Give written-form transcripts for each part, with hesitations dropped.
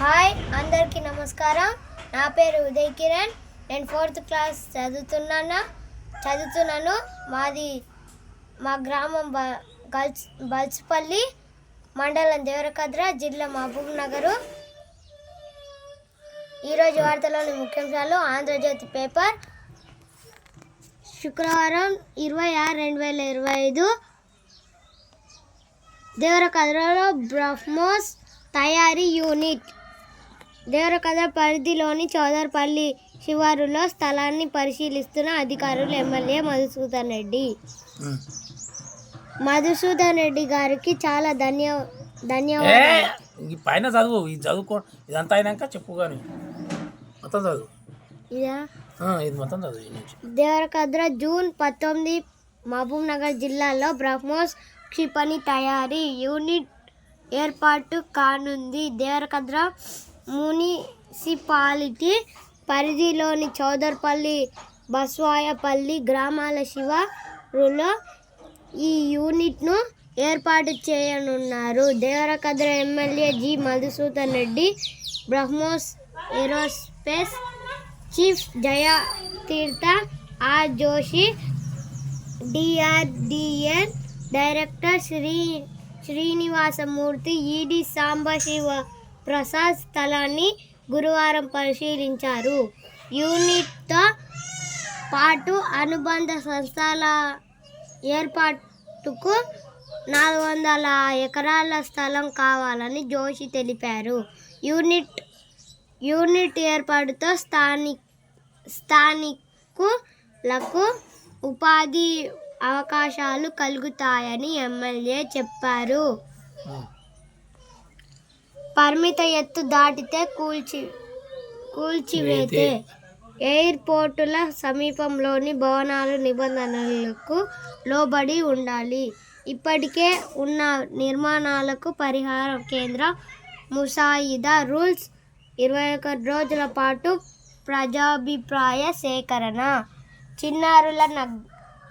Hi అందరికీ నమస్కారం. నా పేరు ఉదయ్ కిరణ్. నేను 4th క్లాస్ చదువుతున్నాను. మా గ్రామం బల్స్పల్లి, మండలం దేవరకద్ర, జిల్లా మహబూబ్ నగర్. ఈరోజు వార్తలోని ముఖ్యాంశాలు. ఆంధ్రజ్యోతి పేపర్ శుక్రవారం 20/6/2025 దేవరకద్రలో బ్రహ్మోస్ తయారీ యూనిట్. దేవరకద్ర పరిధిలోని చౌదర్పల్లి శివారులో స్థలాన్ని పరిశీలిస్తున్న అధికారులు ఎమ్మెల్యే మధుసూదన్ రెడ్డి గారికి చాలా ధన్యవాదాలు. పైన చదువు, ఇది చదువుకో, ఇదంతా అయినాక చెప్పు. కానీ మొత్తం చదువు, ఇది మొత్తం చదువు. దేవరకద్ర జూన్ 19 మహబూబ్ నగర్ జిల్లాలో బ్రహ్మోస్ క్షిపణి తయారీ యూనిట్ ఏర్పాటు కానుంది. దేవరకద్ర మున్సిపాలిటీ పరిధిలోని చౌదర్పల్లి, బస్వాయపల్లి గ్రామాల శివారులో ఈ యూనిట్ను ఏర్పాటు చేయనున్నారు. Devarakadra MLA G. Madhusudan Reddy, BrahMos aerospace chief Jayateertha R. Joshi, DRDN director Srinivasamurthy, ED Sambasiva Prasad స్థలాన్ని గురువారం పరిశీలించారు. యూనిట్తో పాటు అనుబంధ సంస్థల ఏర్పాటుకు 400 ఎకరాల స్థలం కావాలని జోషి తెలిపారు. యూనిట్ ఏర్పాటుతో స్థానికులకు ఉపాధి అవకాశాలు కలుగుతాయని ఎమ్మెల్యే చెప్పారు. పరిమిత ఎత్తు దాటితే కూల్చివేతే ఎయిర్పోర్టుల సమీపంలోని భవనాలు నిబంధనలకు లోబడి ఉండాలి. ఇప్పటికే ఉన్న నిర్మాణాలకు పరిహారం కేంద్ర ముసాయిదా రూల్స్. 21 రోజుల పాటు ప్రజాభిప్రాయ సేకరణ. చిన్నారుల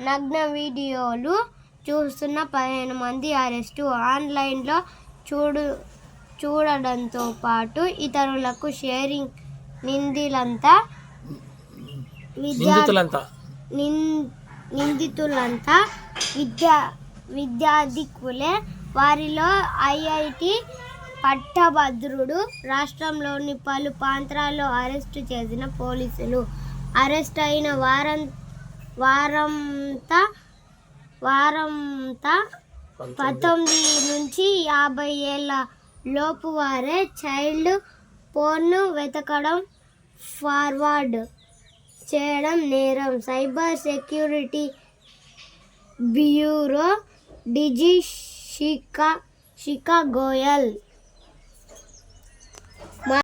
నగ్న వీడియోలు చూస్తున్న 15 మంది అరెస్టు. ఆన్లైన్లో చూడడంతో పాటు ఇతరులకు షేరింగ్. నిందితులంతా విద్యార్థికులే. వారిలో IIT పట్టభద్రుడు. రాష్ట్రంలోని పలు ప్రాంతాల్లో అరెస్టు చేసిన పోలీసులు. అరెస్ట్ అయిన వారంతా 19 నుంచి 50 ఏళ్ల లోపు వారే. చైల్డ్ పోర్న్ వెతకడం, ఫార్వర్డ్ చేయడం నేరం. సైబర్ సెక్యూరిటీ బ్యూరో DG శిఖా గోయల్